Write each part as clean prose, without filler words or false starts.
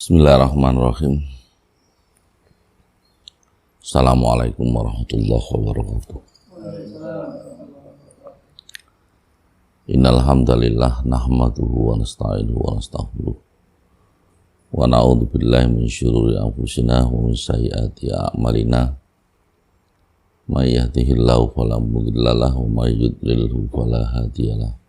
Bismillahirrahmanirrahim. Assalamualaikum warahmatullahi wabarakatuh. Innal hamdalillah nahmaduhu wa nasta'inuhu wa nastaghfiruh wa na'udzu billahi min syururi anfusina wa min sayyiati a'malina. May yahdihillahu fala mudilla lahu wa may yudlilhu fala hadiyalah.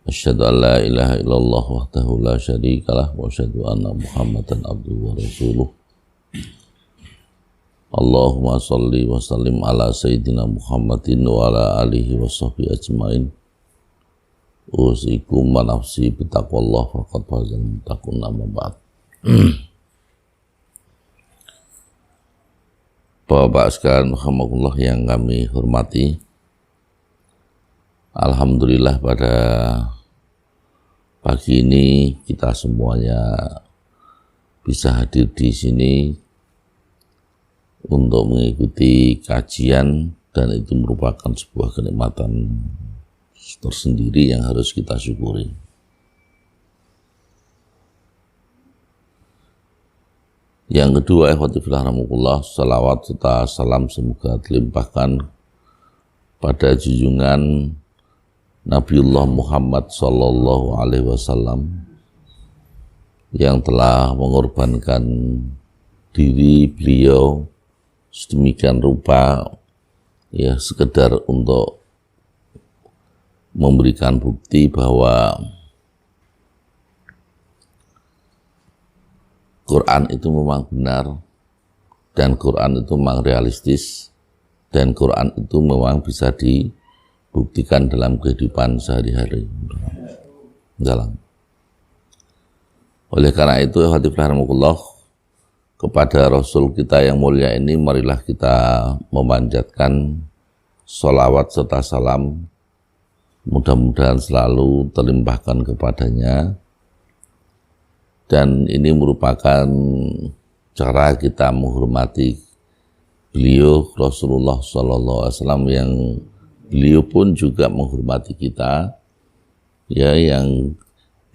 Asyhadu an la ilaha illallah wahdahu la syarikalah wa asyhadu anna Muhammadan abduhu wa rasuluh. Allahumma shalli wa sallim ala sayyidina Muhammadin wa ala alihi wa sahbihi ajmain. Usikum wa nafsi bitaqwallah faqad fazal muttaqun, amma ba'd. Bapak sekalian rahimakumullah yang kami hormati, alhamdulillah pada pagi ini kita semuanya bisa hadir di sini untuk mengikuti kajian, dan itu merupakan sebuah kenikmatan tersendiri yang harus kita syukuri. Yang kedua, ikhwati fillah rahimakumullah, salawat serta salam semoga dilimpahkan pada junjungan Nabiullah Muhammad sallallahu alaihi wasallam yang telah mengorbankan diri beliau sedemikian rupa, ya, sekedar untuk memberikan bukti bahwa Quran itu memang benar, dan Quran itu memang realistis, dan Quran itu memang bisa dibuktikan dalam kehidupan sehari-hari. Oleh karena itu, alhamdulillah, kepada Rasul kita yang mulia ini, marilah kita memanjatkan sholawat serta salam, mudah-mudahan selalu terlimpahkan kepadanya. Dan ini merupakan cara kita menghormati beliau Rasulullah SAW, yang beliau pun juga menghormati kita, ya, yang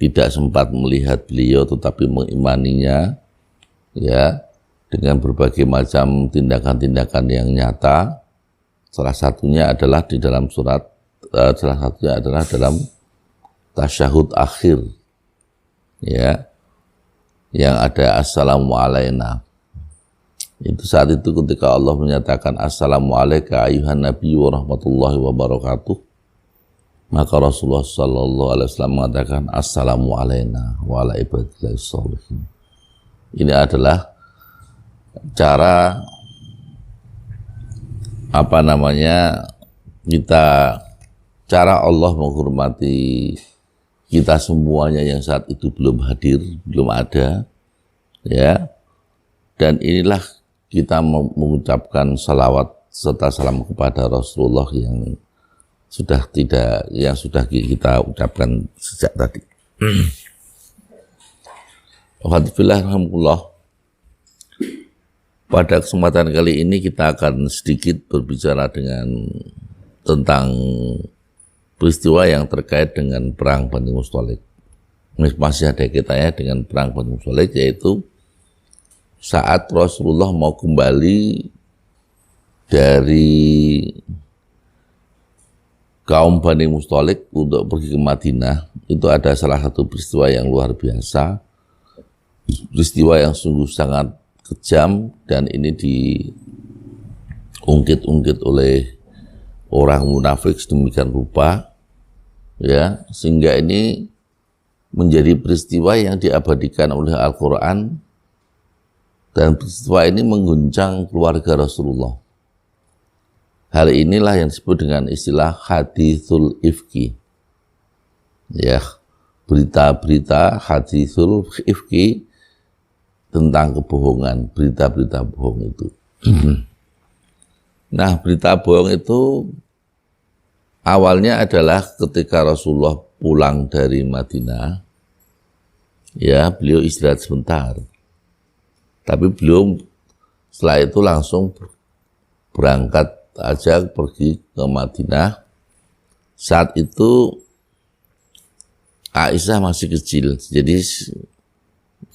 tidak sempat melihat beliau tetapi mengimaninya, ya, dengan berbagai macam tindakan-tindakan yang nyata. Salah satunya adalah di dalam dalam tasyahud akhir, ya, yang ada assalamu alaina. Itu saat itu ketika Allah menyatakan assalamu alaika ayuhan nabi wa rahmatullahi wa barakatuh, maka Rasulullah sallallahu alaihi wasallam mengatakan assalamu alaina wa ala ibadillahis sholihin. Ini adalah cara cara Allah menghormati kita semuanya yang saat itu belum hadir, belum ada, ya. Dan inilah kita mengucapkan salawat serta salam kepada Rasulullah yang sudah kita ucapkan sejak tadi. Alhamdulillah, pada kesempatan kali ini kita akan sedikit berbicara tentang peristiwa yang terkait dengan perang Bani Mustalik. Masih ada kaitannya dengan perang Bani Mustalik, yaitu saat Rasulullah mau kembali dari kaum Bani Mustalik untuk pergi ke Madinah. Itu ada salah satu peristiwa yang luar biasa, peristiwa yang sungguh sangat kejam, dan ini diungkit-ungkit oleh orang munafik sedemikian rupa, ya, sehingga ini menjadi peristiwa yang diabadikan oleh Al-Quran, dan peristiwa ini mengguncang keluarga Rasulullah. Hal inilah yang disebut dengan istilah hadithul ifki, ya, berita-berita hadithul ifki tentang kebohongan, berita-berita bohong itu. Nah, berita bohong itu awalnya adalah ketika Rasulullah pulang dari Madinah, ya, beliau istirahat sebentar. Tapi beliau setelah itu langsung berangkat aja pergi ke Madinah. Saat itu Aisyah masih kecil, jadi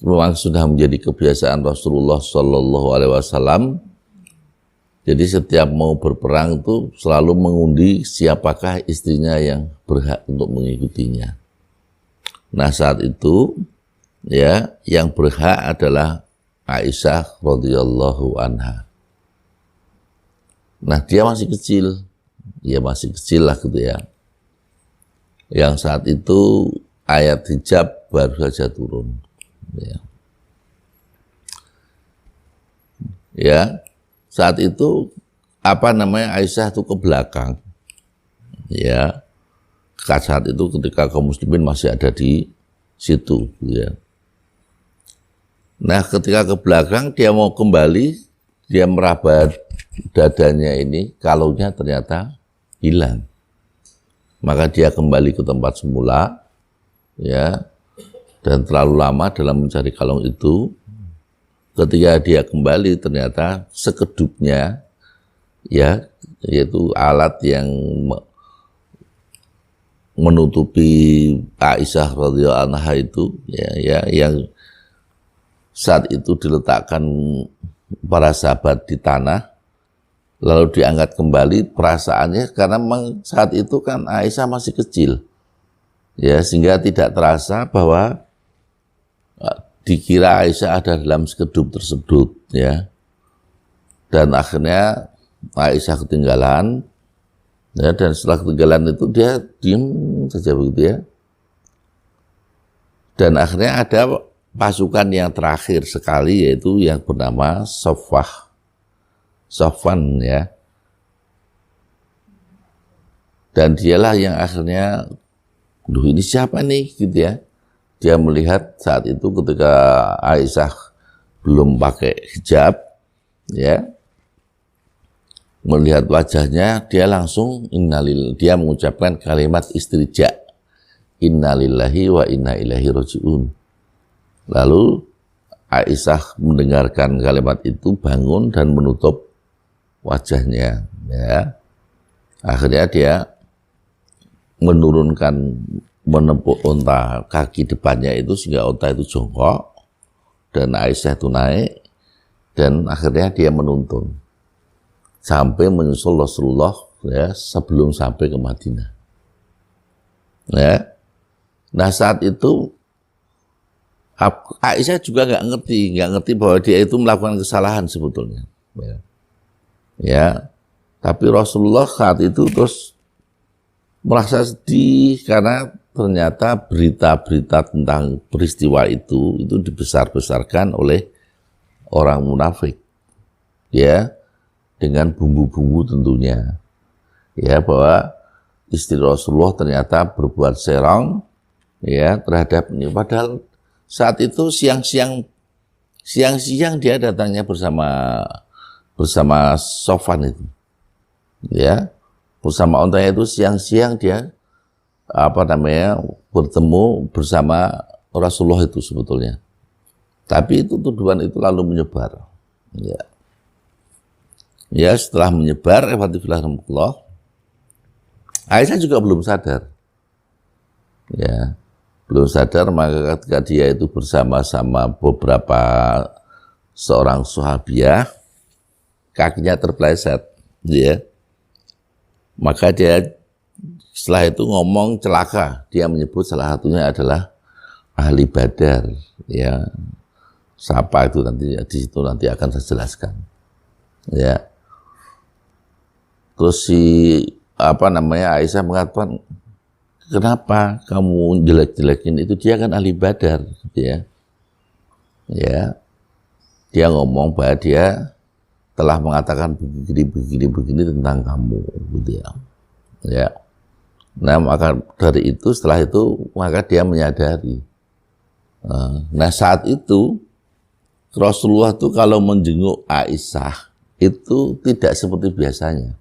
memang sudah menjadi kebiasaan Rasulullah Shallallahu Alaihi Wasallam. Jadi setiap mau berperang itu selalu mengundi siapakah istrinya yang berhak untuk mengikutinya. Nah saat itu ya yang berhak adalah Aisyah radhiyallahu anha. Nah dia masih kecil, ya masih kecil lah gitu ya. Yang saat itu ayat hijab baru saja turun. Ya, saat itu Aisyah itu ke belakang. Ya, saat itu ketika kaum muslimin masih ada di situ. Ya. Nah, ketika ke belakang dia mau kembali, dia meraba dadanya ini, kalungnya ternyata hilang. Maka dia kembali ke tempat semula, ya, dan terlalu lama dalam mencari kalung itu. Ketika dia kembali ternyata sekedupnya, ya, yaitu alat yang menutupi Aisyah radhiyallahu anha itu, ya, yang saat itu diletakkan para sahabat di tanah, lalu diangkat kembali, perasaannya karena memang saat itu kan Aisyah masih kecil, ya sehingga tidak terasa bahwa dikira Aisyah ada dalam sekedup tersebut, ya, dan akhirnya Aisyah ketinggalan, ya, dan setelah ketinggalan itu dia diam saja begitu ya, dan akhirnya ada pasukan yang terakhir sekali yaitu yang bernama Safwan, ya. Dan dialah yang akhirnya, duh ini siapa nih gitu ya. Dia melihat saat itu ketika Aisyah belum pakai hijab, ya. Melihat wajahnya dia langsung dia mengucapkan kalimat istirja. Innalillahi wa inna ilaihi raji'un. Lalu Aisyah mendengarkan kalimat itu, bangun dan menutup wajahnya, ya. Akhirnya dia menepuk unta kaki depannya itu sehingga unta itu jongkok dan Aisyah itu naik, dan akhirnya dia menuntun sampai menyusul Rasulullah, ya, sebelum sampai ke Madinah. Ya. Nah saat itu Aisyah juga nggak ngerti bahwa dia itu melakukan kesalahan sebetulnya. Ya, tapi Rasulullah saat itu terus merasa sedih karena ternyata berita-berita tentang peristiwa itu dibesar-besarkan oleh orang munafik, ya, dengan bumbu-bumbu tentunya, ya, bahwa istri Rasulullah ternyata berbuat serong, ya, terhadap ini, padahal saat itu siang-siang dia datangnya bersama Safwan itu, ya, bersama ontanya itu siang-siang dia bertemu bersama Rasulullah itu sebetulnya. Tapi itu tuduhan itu lalu menyebar, ya. Ya setelah menyebar, Aisyah juga belum sadar, ya. Belum sadar, maka ketika dia itu bersama-sama beberapa seorang sahabiah, kakinya terpeleset, ya. Maka dia setelah itu ngomong celaka, dia menyebut salah satunya adalah ahli Badar, ya. Siapa itu nanti di situ nanti akan saya jelaskan, ya. Terus Aisyah mengatakan, kenapa kamu jelek-jelekin itu, dia kan ahli Badar, ya. Ya. Dia ngomong bahwa dia telah mengatakan begini tentang kamu, gitu ya. Ya. Nah, maka dari itu, setelah itu maka dia menyadari. Nah, saat itu Rasulullah itu kalau menjenguk Aisyah itu tidak seperti biasanya.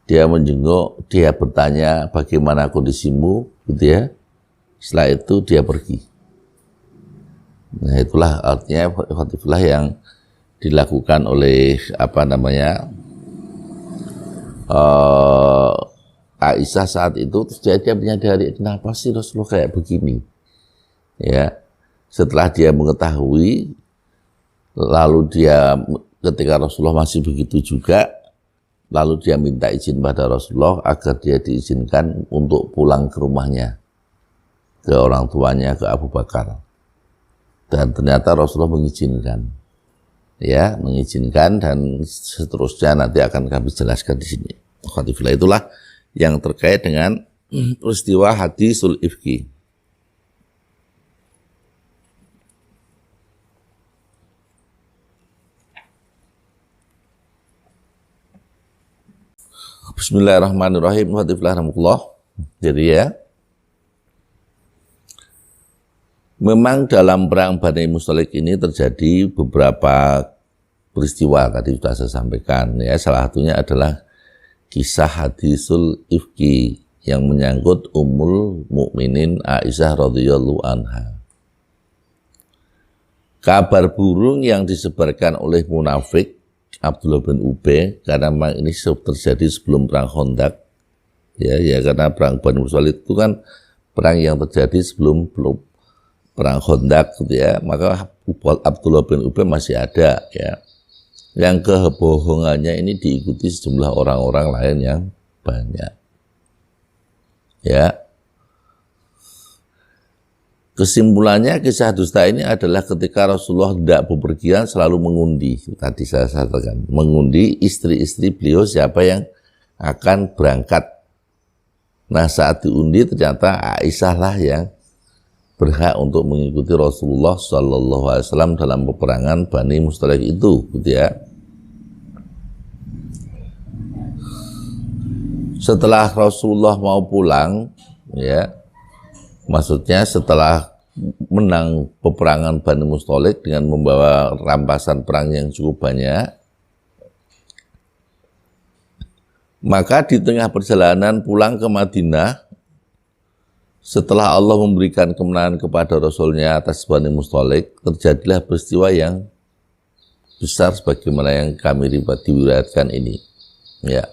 Dia menjenguk, dia bertanya bagaimana kondisimu, gitu ya. Setelah itu dia pergi. Nah itulah artinya khatifullah yang dilakukan oleh Aisyah saat itu. Terus dia menyadari, kenapa sih Rasulullah kayak begini, ya. Setelah dia mengetahui, lalu dia ketika Rasulullah masih begitu juga, lalu dia minta izin pada Rasulullah agar dia diizinkan untuk pulang ke rumahnya, ke orang tuanya, ke Abu Bakar. Dan ternyata Rasulullah mengizinkan, ya, mengizinkan, dan seterusnya nanti akan kami jelaskan di sini. Khatifillah, itulah yang terkait dengan peristiwa hadisul ifki. Bismillahirrahmanirrahim. Jadi ya, memang dalam perang Bani Mustalik ini terjadi beberapa peristiwa, tadi sudah saya sampaikan ya. Salah satunya adalah kisah hadisul ifki yang menyangkut Ummul Mukminin Aisyah radhiyallahu anha. Kabar burung yang disebarkan oleh munafik Abdullah bin Ubay, karena memang ini terjadi sebelum perang Khandaq, ya karena perang Bani Mustalik itu kan perang yang terjadi sebelum perang Khandaq, gitu ya. Maka Abdullah bin Ubay masih ada, ya. Yang kebohongannya ini diikuti sejumlah orang-orang lain yang banyak, ya. Kesimpulannya kisah dusta ini adalah ketika Rasulullah tidak bepergian selalu mengundi. Tadi saya katakan, mengundi istri-istri beliau siapa yang akan berangkat. Nah, saat diundi ternyata Aisyah lah yang berhak untuk mengikuti Rasulullah SAW dalam peperangan Bani Mustalik itu, gitu ya. Setelah Rasulullah mau pulang, ya, maksudnya setelah menang peperangan Bani Mustalik dengan membawa rampasan perang yang cukup banyak, maka di tengah perjalanan pulang ke Madinah, setelah Allah memberikan kemenangan kepada Rasulnya atas Bani Mustalik, terjadilah peristiwa yang besar sebagaimana yang kami diriwayatkan ini, ya.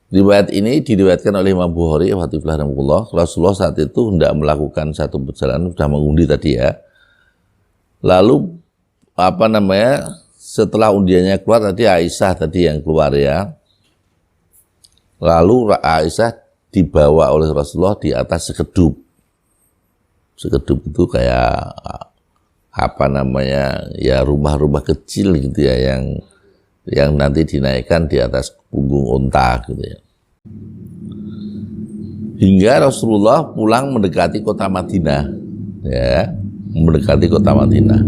Riwayat ini diriwayatkan oleh Imam Bukhari, Rasulullah saat itu hendak melakukan satu perjalanan, sudah mengundi tadi ya. Lalu setelah undiannya keluar, tadi Aisyah tadi yang keluar ya. Lalu Aisyah dibawa oleh Rasulullah di atas sekedup. Sekedup itu kayak ya rumah-rumah kecil gitu ya, yang nanti dinaikkan di atas punggung unta gitu ya. Hingga Rasulullah pulang mendekati kota Madinah, ya, mendekati kota Madinah.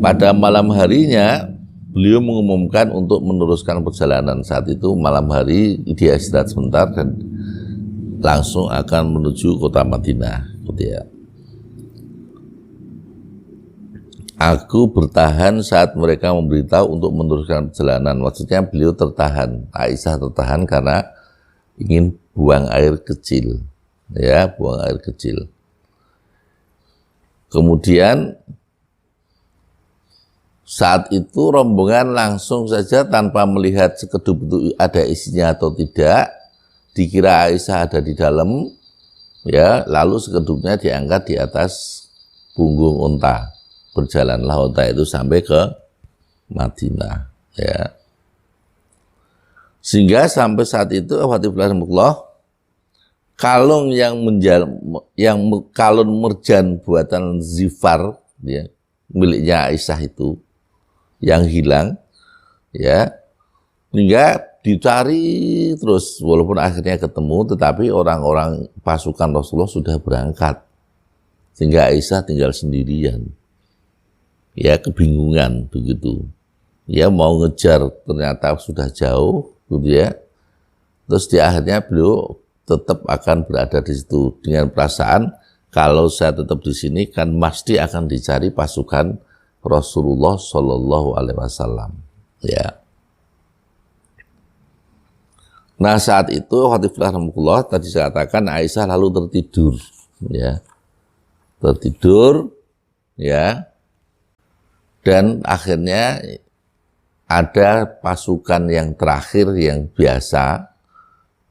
Pada malam harinya beliau mengumumkan untuk meneruskan perjalanan. Saat itu malam hari dia istirahat sebentar dan langsung akan menuju kota Madinah, gitu ya. Aku bertahan saat mereka memberitahu untuk meneruskan perjalanan. Maksudnya beliau tertahan, Aisyah tertahan karena ingin buang air kecil, ya, buang air kecil. Kemudian saat itu rombongan langsung saja tanpa melihat sekedup itu ada isinya atau tidak, dikira Aisyah ada di dalam, ya, lalu sekedupnya diangkat di atas punggung unta. Berjalanlah unta itu sampai ke Madinah, ya. Sehingga sampai saat itu kalung kalung merjan buatan Zifar, ya, miliknya Aisyah itu yang hilang, ya, hingga dicari terus walaupun akhirnya ketemu, tetapi orang-orang pasukan Rasulullah sudah berangkat sehingga Aisyah tinggal sendirian. Ya, kebingungan begitu. Ya, mau ngejar ternyata sudah jauh, gitu ya. Terus di akhirnya beliau tetap akan berada di situ dengan perasaan kalau saya tetap di sini kan pasti akan dicari pasukan Rasulullah Shallallahu Alaihi Wasallam. Ya. Nah, saat itu tadi saya katakan Aisyah lalu tertidur, ya, tertidur, ya. Dan akhirnya ada pasukan yang terakhir yang biasa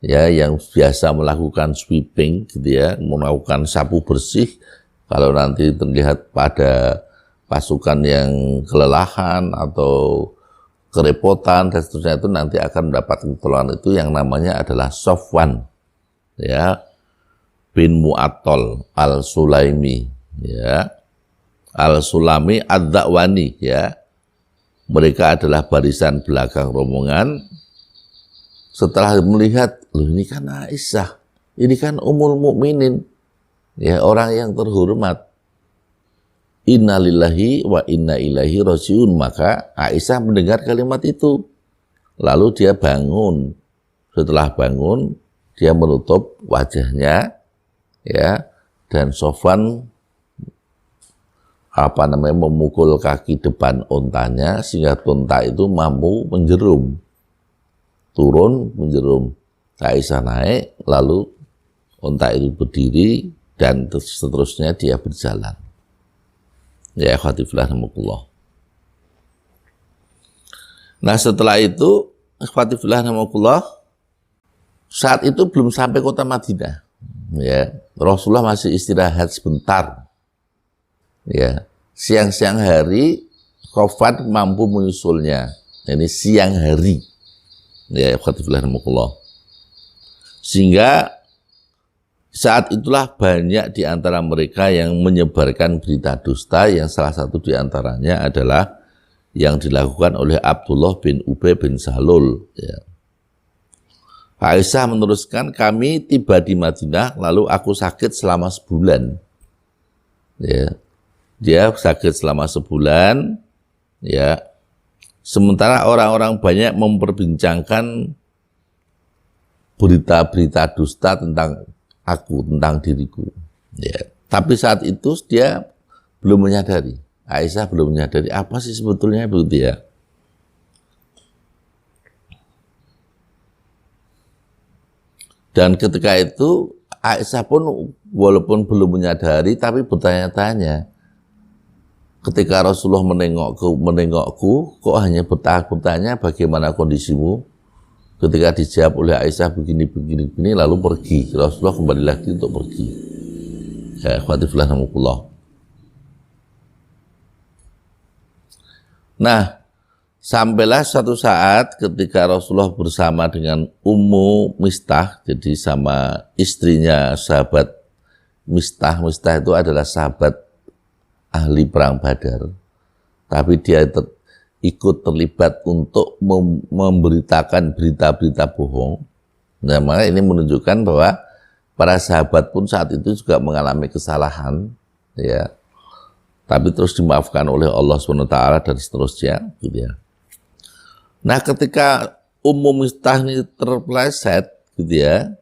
ya, yang biasa melakukan sweeping gitu ya, melakukan sapu bersih, kalau nanti terlihat pada pasukan yang kelelahan atau kerepotan dan seterusnya, itu nanti akan mendapat pertolongan. Itu yang namanya adalah Sofwan, ya, bin Mu'attal al-Sulaimi, ya, al-Sulami ad-Da'wani, ya. Mereka adalah barisan belakang rombongan. Setelah melihat, loh ini kan Aisyah, ini kan Ummul Mukminin, ya, orang yang terhormat. Inna lillahi wa inna ilaihi rajiun. Maka Aisyah mendengar kalimat itu. Lalu dia bangun. Setelah bangun, dia menutup wajahnya, ya, dan Sofwan memukul kaki depan untanya sehingga unta itu mampu menjerum, turun menjerum. Aisyah naik, lalu unta itu berdiri dan seterusnya dia berjalan. Ya, ikhwatifillah rahimakumullah. Nah, setelah itu ikhwatifillah rahimakumullah, saat itu belum sampai kota Madinah. Ya, Rasulullah masih istirahat sebentar. Ya, siang-siang hari Khofat mampu menyusulnya. Ini siang hari. Ya, ikhwatifillah rahimakumullah. Sehingga saat itulah banyak di antara mereka yang menyebarkan berita dusta, yang salah satu di antaranya adalah yang dilakukan oleh Abdullah bin Ubay bin Salul. Ya. Aisyah meneruskan, kami tiba di Madinah, lalu aku sakit selama sebulan. Ya. Dia sakit selama sebulan, ya. Sementara orang-orang banyak memperbincangkan berita-berita dusta tentang aku, tentang diriku. Ya. Tapi saat itu dia belum menyadari, Aisyah belum menyadari apa sih sebetulnya begitu ya. Dan ketika itu Aisyah pun walaupun belum menyadari tapi bertanya-tanya. Ketika Rasulullah menengokku, kok hanya bertanya bagaimana kondisimu? Ketika dijawab oleh Aisyah begini, lalu pergi. Rasulullah kembali lagi untuk pergi. Ya, ikhwatifillah rahimakumullah. Nah, sampailah suatu saat ketika Rasulullah bersama dengan Ummu Mistah, jadi sama istrinya sahabat Mistah. Mistah itu adalah sahabat ahli perang Badar. Tapi dia ikut terlibat untuk memberitakan berita-berita bohong. Nah, maka ini menunjukkan bahwa para sahabat pun saat itu juga mengalami kesalahan, ya. Tapi terus dimaafkan oleh Allah SWT dan seterusnya, gitu ya. Nah, ketika Ummu Mistah ini terpeleset, gitu ya,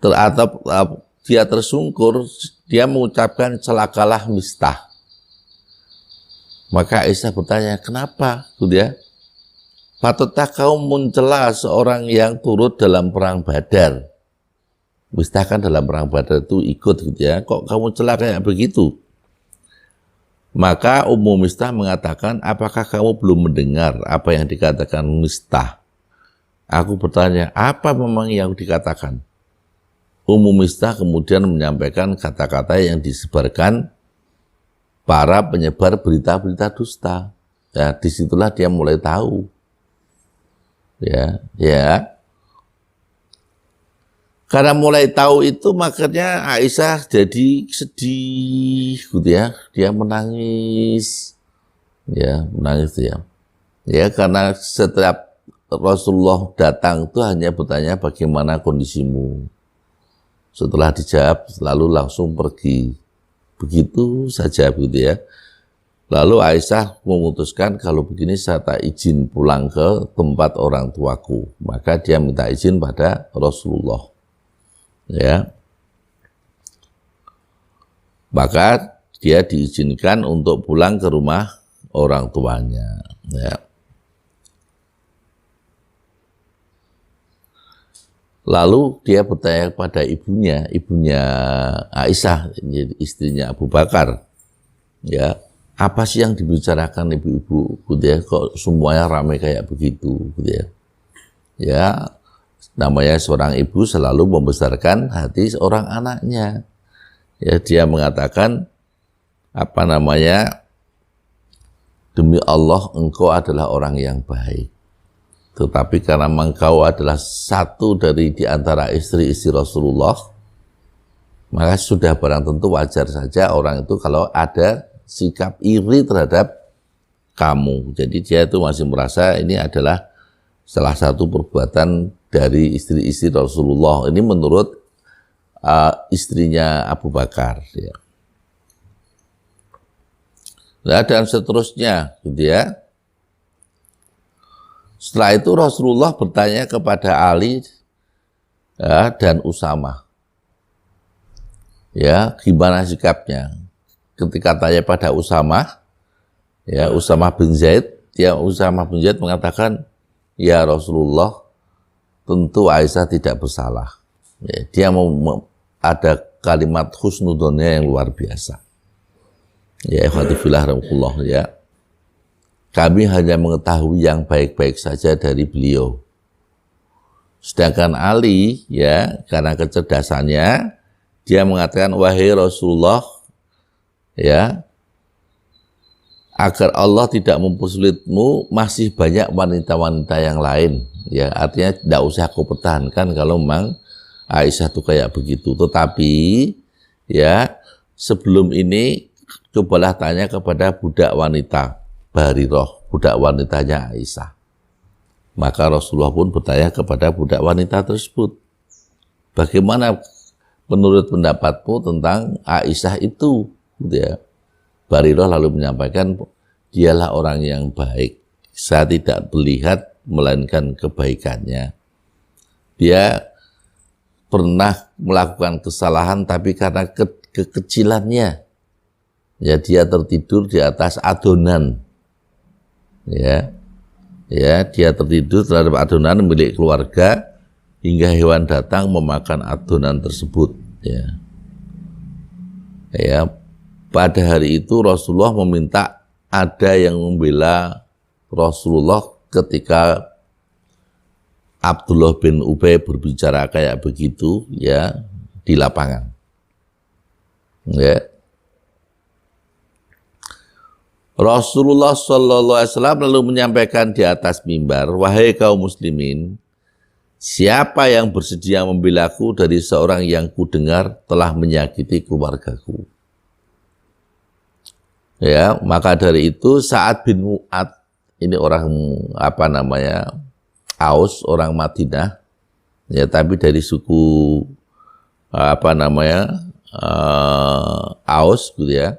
atau dia tersungkur, dia mengucapkan celakalah Mistah. Maka Aisyah bertanya, kenapa? Gitu ya. Patutkah kau mencela seorang yang turut dalam perang Badar? Mistah kan dalam perang Badar itu ikut, gitu ya. Kok kamu cela kayak begitu? Maka Ummu Mistah mengatakan, apakah kamu belum mendengar apa yang dikatakan Mistah? Aku bertanya, apa memang yang dikatakan? Ummu Mistah kemudian menyampaikan kata-kata yang disebarkan para penyebar berita-berita dusta. Ya, disitulah dia mulai tahu. Ya. Karena mulai tahu itu, makanya Aisyah jadi sedih, gitu ya. Dia menangis. Ya, menangis ya. Ya, karena setiap Rasulullah datang itu hanya bertanya bagaimana kondisimu. Setelah dijawab, lalu langsung pergi. Begitu saja, begitu ya. Lalu Aisyah memutuskan kalau begini saya tak izin pulang ke tempat orang tuaku. Maka dia minta izin pada Rasulullah. Ya. Maka dia diizinkan untuk pulang ke rumah orang tuanya. Ya. Lalu dia bertanya kepada ibunya Aisyah, istrinya Abu Bakar, ya, apa sih yang dibicarakan ibu-ibu, gitu ya, kok semuanya ramai kayak begitu, gitu ya. Ya, Namanya seorang ibu selalu membesarkan hati seorang anaknya. Ya, dia mengatakan apa namanya, demi Allah engkau adalah orang yang baik. Tetapi karena engkau adalah satu dari di antara istri-istri Rasulullah, maka sudah barang tentu wajar saja orang itu kalau ada sikap iri terhadap kamu. Jadi dia itu masih merasa ini adalah salah satu perbuatan dari istri-istri Rasulullah. Ini menurut istrinya Abu Bakar. Ya. Nah, dan seterusnya, gitu ya. Setelah itu Rasulullah bertanya kepada Ali ya, dan Usama. Ya, gimana sikapnya? Ketika tanya pada Usama, ya Usama bin Zaid mengatakan, ya Rasulullah, tentu Aisyah tidak bersalah. Ya, dia ada kalimat husnudonnya yang luar biasa. Ya, ikhwatifillah rahmatullah ya. Kami hanya mengetahui yang baik-baik saja dari beliau. Sedangkan Ali, ya, karena kecerdasannya, dia mengatakan, wahai Rasulullah, ya, agar Allah tidak mempersulitmu, masih banyak wanita-wanita yang lain. Ya, artinya tidak usah kau pertahankan kalau memang Aisyah itu kayak begitu. Tetapi, ya, sebelum ini cobalah tanya kepada budak wanita Barirah, budak wanitanya Aisyah. Maka Rasulullah pun bertanya kepada budak wanita tersebut, bagaimana menurut pendapatmu tentang Aisyah itu? Gitu ya. Barirah lalu menyampaikan, dialah orang yang baik. Saya tidak melihat melainkan kebaikannya. Dia pernah melakukan kesalahan, tapi karena kekecilannya, ya dia tertidur di atas adonan. Ya, dia tertidur terhadap adonan milik keluarga hingga hewan datang memakan adonan tersebut. Ya, pada hari itu Rasulullah meminta ada yang membela Rasulullah ketika Abdullah bin Ubay berbicara kayak begitu, ya, di lapangan. Ya. Rasulullah SAW lalu menyampaikan di atas mimbar, wahai kaum muslimin, siapa yang bersedia membelaku dari seorang yang kudengar telah menyakiti keluargaku. Ya, maka dari itu Sa'ad bin Mu'ad, ini orang Aus, orang Madinah, ya, tapi dari suku Aus, gitu ya.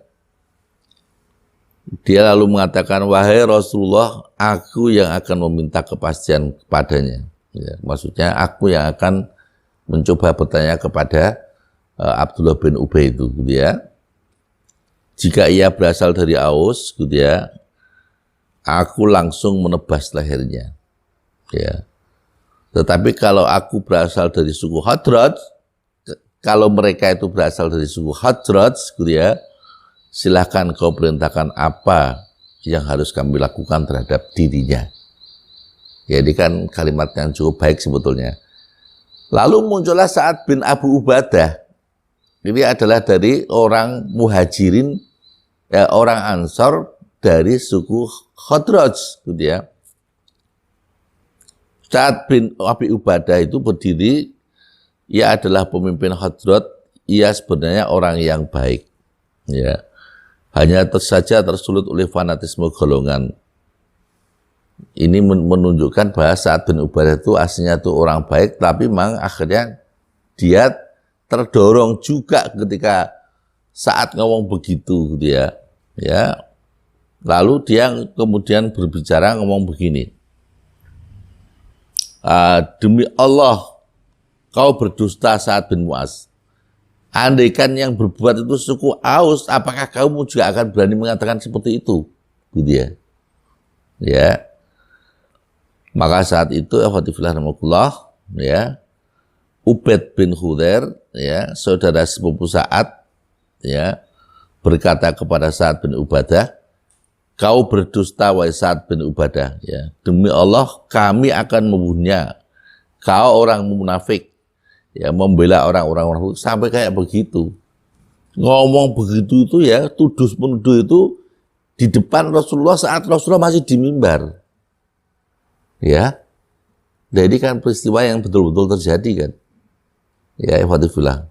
Dia lalu mengatakan, wahai Rasulullah, aku yang akan meminta kepastian kepadanya. Ya, maksudnya aku yang akan mencoba bertanya kepada Abdullah bin Ubay itu, gitu ya. Jika ia berasal dari Aus, gitu ya, aku langsung menebas lehernya. Ya. Tetapi kalau aku berasal dari suku Hadraj, kalau mereka itu berasal dari suku Hadraj, gitu ya, silahkan kau perintahkan apa yang harus kami lakukan terhadap dirinya. Jadi kan kalimat yang cukup baik sebetulnya. Lalu muncullah Sa'ad bin Abu Ubadah. Ini adalah dari orang Muhajirin, ya, orang Ansor dari suku Khadraj, gitu ya. Sa'ad bin Abi Ubadah itu berdiri, ia adalah pemimpin Khadraj, ia sebenarnya orang yang baik. Ya. Hanya saja tersulut oleh fanatisme golongan. Ini menunjukkan bahwa Sa'ad bin Ubadah itu aslinya itu orang baik, tapi memang akhirnya dia terdorong juga ketika saat ngomong begitu, gitu ya. Ya. Lalu dia kemudian berbicara ngomong begini. Demi Allah, kau berdusta Sa'ad bin Mu'az. Andaikan yang berbuat itu suku Aus, apakah kamu juga akan berani mengatakan seperti itu? Gitu ya. Ya. Maka saat itu, ya, Ubaid bin Khudair, ya, saudara sepupu Sa'ad, ya, berkata kepada Sa'ad bin Ubadah, kau berdusta wahai Sa'ad bin Ubadah, ya. Demi Allah, kami akan membunuhnya Kau orang munafik, ya membela orang-orang munafik sampai kayak begitu. Ngomong begitu itu ya, tuduh menuduh itu di depan Rasulullah saat Rasulullah masih di mimbar. Ya. Jadi kan peristiwa yang betul-betul terjadi kan. Ya, ikhwatifillah.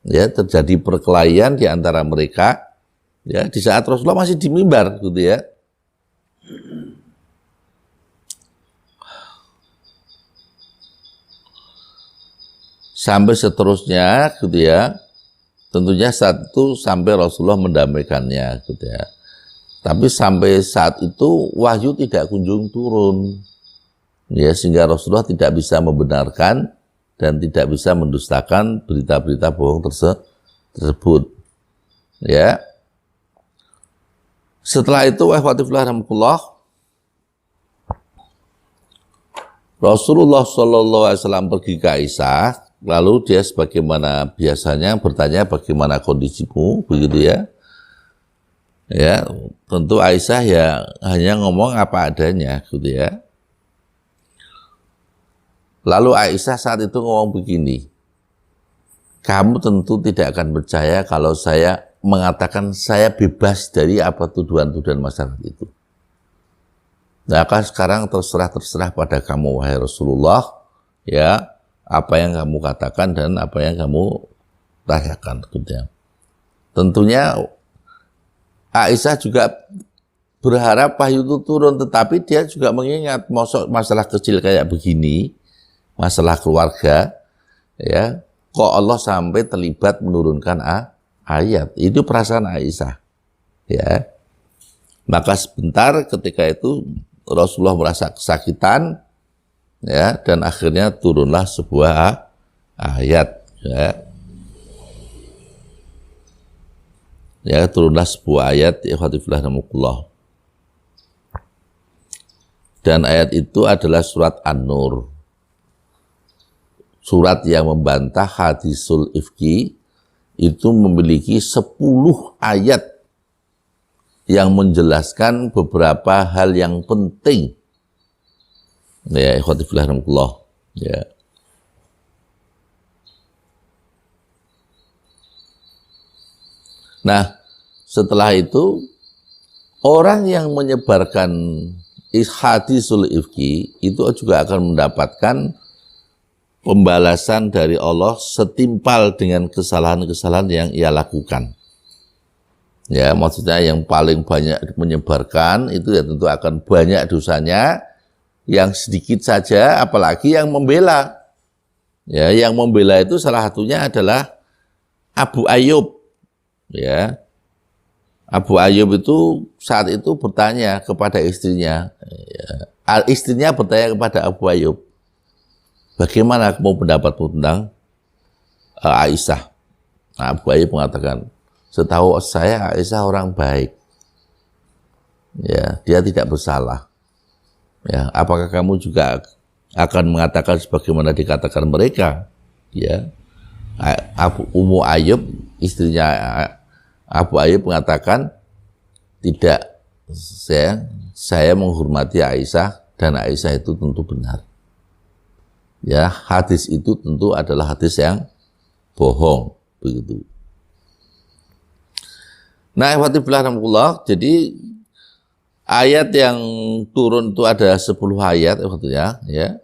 Ya, terjadi perkelahian di antara mereka ya di saat Rasulullah masih di mimbar gitu ya. Sampai seterusnya gitu ya. Tentunya saat itu sampai Rasulullah mendamaikannya gitu ya. Tapi sampai saat itu wahyu tidak kunjung turun. Ya, sehingga Rasulullah tidak bisa membenarkan dan tidak bisa mendustakan berita-berita bohong tersebut. Ya. Setelah itu Rasulullah SAW pergi ke Aisyah. Lalu dia sebagaimana biasanya bertanya bagaimana kondisimu, begitu ya. Ya, tentu Aisyah ya hanya ngomong apa adanya, gitu ya. Lalu Aisyah saat itu ngomong begini, kamu tentu tidak akan percaya kalau saya mengatakan saya bebas dari apa tuduhan-tuduhan masyarakat itu. Nah, kan sekarang terserah pada kamu, wahai Rasulullah, ya. Apa yang kamu katakan dan apa yang kamu tanyakan. Tentunya Aisyah juga berharap wahyu itu turun, tetapi dia juga mengingat masalah kecil kayak begini, masalah keluarga, ya, kok Allah sampai terlibat menurunkan ayat. Itu perasaan Aisyah. Ya. Maka sebentar ketika itu Rasulullah merasa kesakitan, ya, dan akhirnya turunlah sebuah ayat, ya. Ya, turunlah sebuah ayat, ikhwatifillah namukullah. Dan ayat itu adalah surat An-Nur. Surat yang membantah hadisul ifki itu memiliki 10 ayat yang menjelaskan beberapa hal yang penting. Ya, ikhwatifillah namukullah. Ya. Nah, setelah itu orang yang menyebarkan hadisul ifki itu juga akan mendapatkan pembalasan dari Allah setimpal dengan kesalahan-kesalahan yang ia lakukan. Ya, maksudnya yang paling banyak menyebarkan itu ya tentu akan banyak dosanya, yang sedikit saja apalagi yang membela. Ya, yang membela itu salah satunya adalah Abu Ayyub. Ya, Abu Ayyub itu saat itu bertanya kepada istrinya, ya, istrinya bertanya kepada Abu Ayyub, bagaimana kamu pendapatmu tentang Aisyah? Nah, Abu Ayyub mengatakan, setahu saya Aisyah orang baik, ya, dia tidak bersalah. Ya, apakah kamu juga akan mengatakan sebagaimana dikatakan mereka? Ya, Ummu Ayyub, istrinya Abu Ayyub mengatakan, tidak, saya menghormati Aisyah dan Aisyah itu tentu benar. Ya, hadis itu tentu adalah hadis yang bohong, begitu. Nah, ikhwatifillah, jadi ayat yang turun itu ada 10 ayat, ya.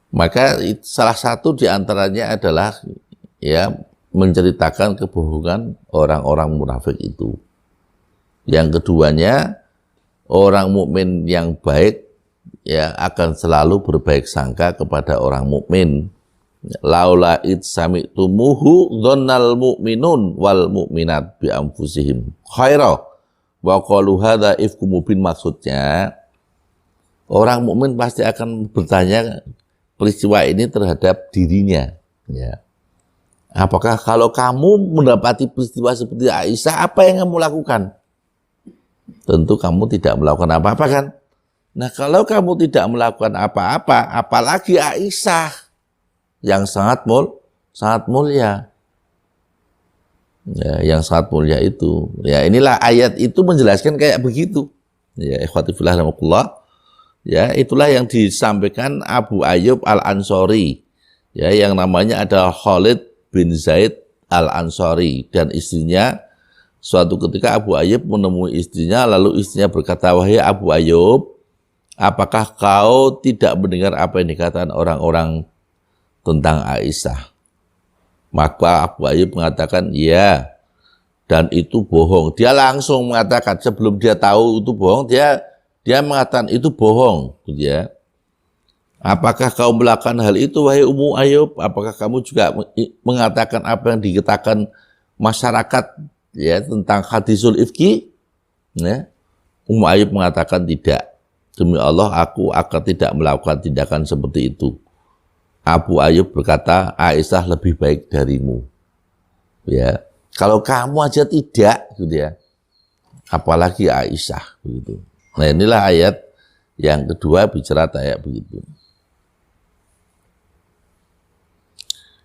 Maka salah satu di antaranya adalah ya menceritakan kebohongan orang-orang munafik itu. Yang keduanya, orang mukmin yang baik ya akan selalu berbaik sangka kepada orang mukmin. Laula id sami'tumuhu dhannal mu'minun wal mu'minat bi anfusihim khaira wa qalu hadza ifkum mubin, maksudnya orang mukmin pasti akan bertanya peristiwa ini terhadap dirinya, ya. Apakah kalau kamu mendapati peristiwa seperti Aisyah, apa yang kamu lakukan? Tentu kamu tidak melakukan apa-apa kan? Nah, kalau kamu tidak melakukan apa-apa, apalagi Aisyah yang sangat mulia. Ya, yang sangat mulia itu. Ya, inilah ayat itu menjelaskan kayak begitu. Ya, ikhwatifillah rahimakumullah. Ya, itulah yang disampaikan Abu Ayyub Al-Ansori. Ya, yang namanya adalah Khalid bin Zaid Al-Ansori, dan istrinya. Suatu ketika Abu Ayyub menemui istrinya, lalu istrinya berkata, "Wahai Abu Ayyub, apakah kau tidak mendengar apa yang dikatakan orang-orang tentang Aisyah?" Maka Abu Ayyub mengatakan, "Ya, dan itu bohong." Dia langsung mengatakan, sebelum dia tahu itu bohong, dia mengatakan itu bohong, gitu ya. "Apakah kau melakukan hal itu, wahai Ummu Ayyub? Apakah kamu juga mengatakan apa yang dikatakan masyarakat ya tentang hadisul ifki?" Ya. Ummu Ayyub mengatakan, "Tidak. Demi Allah, aku akan tidak melakukan tindakan seperti itu." Abu Ayyub berkata, "Aisyah lebih baik darimu." Ya, kalau kamu aja tidak, gitu ya, apalagi Aisyah, begitu. Nah, inilah ayat yang kedua bicara kayak begitu.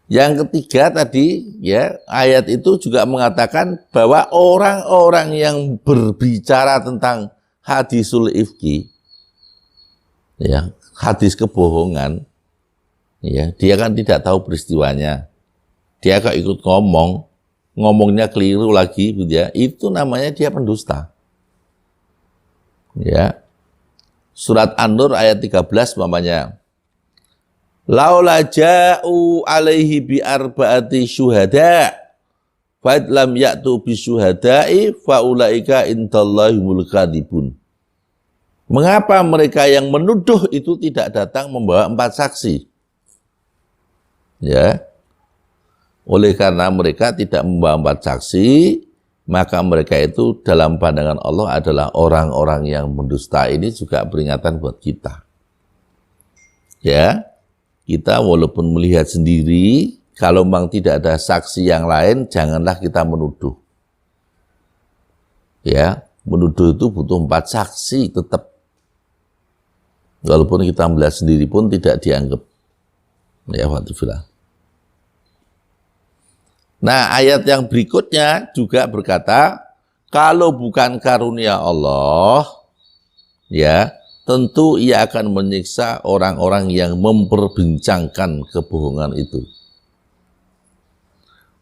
Yang ketiga tadi, ya, ayat itu juga mengatakan bahwa orang-orang yang berbicara tentang hadisul ifki, ya, hadis kebohongan, ya, dia kan tidak tahu peristiwanya. Dia kok ikut ngomongnya keliru lagi, gitu ya. Itu namanya dia pendusta. Ya. Surat An-Nur ayat 13 umpamanya. "Laula ja'u alaihi bi arba'ati syuhada fa lam ya'tu bi syuhada'i fa ulaika indallahumul kadhibun." Mengapa mereka yang menuduh itu tidak datang membawa 4 saksi? Ya. Oleh karena mereka tidak membawa 4 saksi, maka mereka itu dalam pandangan Allah adalah orang-orang yang mendusta. Ini juga peringatan buat kita. Ya, kita walaupun melihat sendiri, kalau memang tidak ada saksi yang lain, janganlah kita menuduh. Ya, menuduh itu butuh 4 saksi tetap. Walaupun kita melihat sendiri pun tidak dianggap. Ya, Fatihullah. Nah, ayat yang berikutnya juga berkata, kalau bukan karunia Allah, ya, tentu ia akan menyiksa orang-orang yang memperbincangkan kebohongan itu.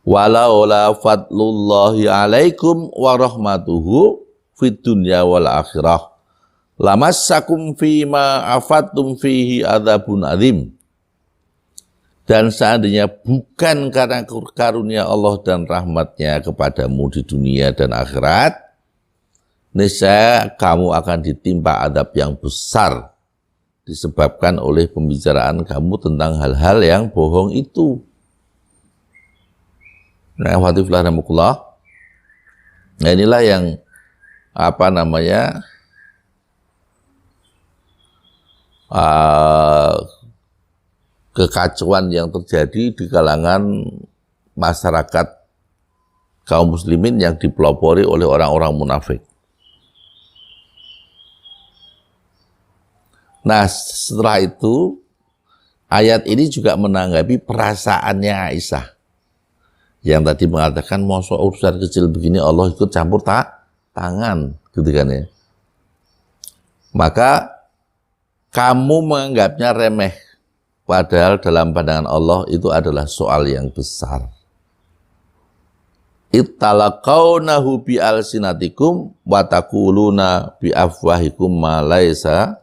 "Walaula fadlullahi alaikum wa rahmatuhu fid dunya wal akhirah lamassakum fima afattum fihi adzabun adzim." Dan seandainya bukan karena karunia Allah dan rahmatnya kepadamu di dunia dan akhirat, niscaya kamu akan ditimpa adab yang besar disebabkan oleh pembicaraan kamu tentang hal-hal yang bohong itu. Nah, nah inilah yang kekacauan yang terjadi di kalangan masyarakat kaum muslimin yang dipelopori oleh orang-orang munafik. Nah, setelah itu ayat ini juga menanggapi perasaannya Aisyah yang tadi mengatakan, "Masa urusan kecil begini Allah ikut campur tangan," gitu kan ya. Maka kamu menganggapnya remeh, padahal dalam pandangan Allah itu adalah soal yang besar. "Ittalaqawnahu bi alsinatikum wa taquluna bi afwahikum ma laisa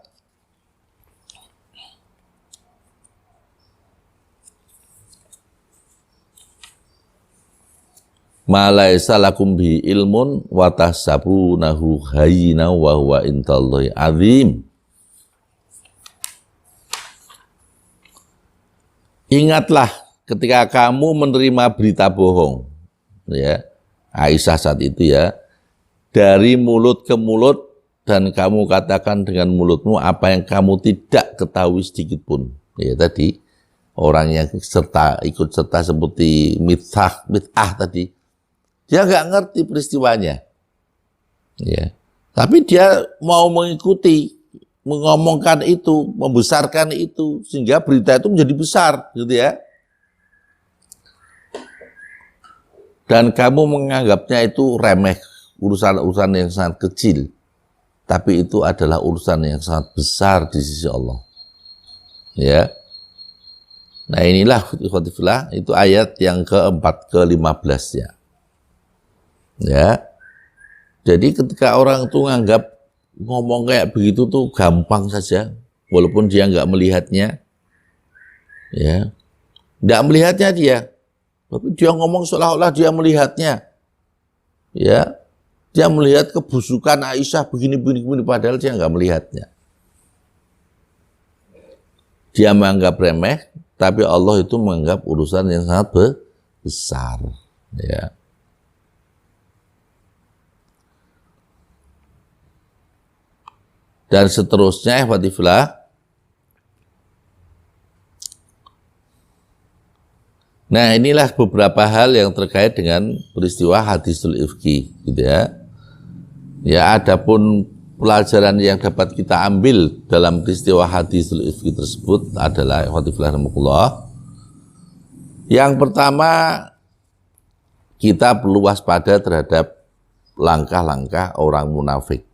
lakum bi ilmun wa tahsabunahu hayyina wa huwa indallahi azim." Ingatlah ketika kamu menerima berita bohong, ya, Aisyah saat itu ya, dari mulut ke mulut, dan kamu katakan dengan mulutmu apa yang kamu tidak ketahui sedikit pun. Ya tadi, orang yang ikut serta seperti mit'ah tadi, dia nggak ngerti peristiwanya. Ya. Tapi dia mau mengikuti, mengomongkan itu, membesarkan itu, sehingga berita itu menjadi besar, gitu ya. Dan kamu menganggapnya itu remeh, urusan-urusan yang sangat kecil. tapi itu adalah urusan yang sangat besar di sisi Allah. Ya. Nah inilah ikhwatifillah, itu ayat yang keempat, ke-15 ya. Ya. Jadi ketika orang itu nganggap ngomong kayak begitu tuh gampang saja, walaupun dia nggak melihatnya, ya, nggak melihatnya dia, tapi dia ngomong seolah-olah dia melihatnya, ya, dia melihat kebusukan Aisyah begini, padahal dia nggak melihatnya. Dia menganggap remeh, tapi Allah itu menganggap urusan yang sangat besar, ya. Dan seterusnya, ikhwatifillah. Nah, inilah beberapa hal yang terkait dengan peristiwa hadisul ifki, gitu ya. Ya, adapun pelajaran yang dapat kita ambil dalam peristiwa hadisul ifki tersebut adalah ikhwatifillah rahimakumullah. Yang pertama, kita perlu waspada terhadap langkah-langkah orang munafik.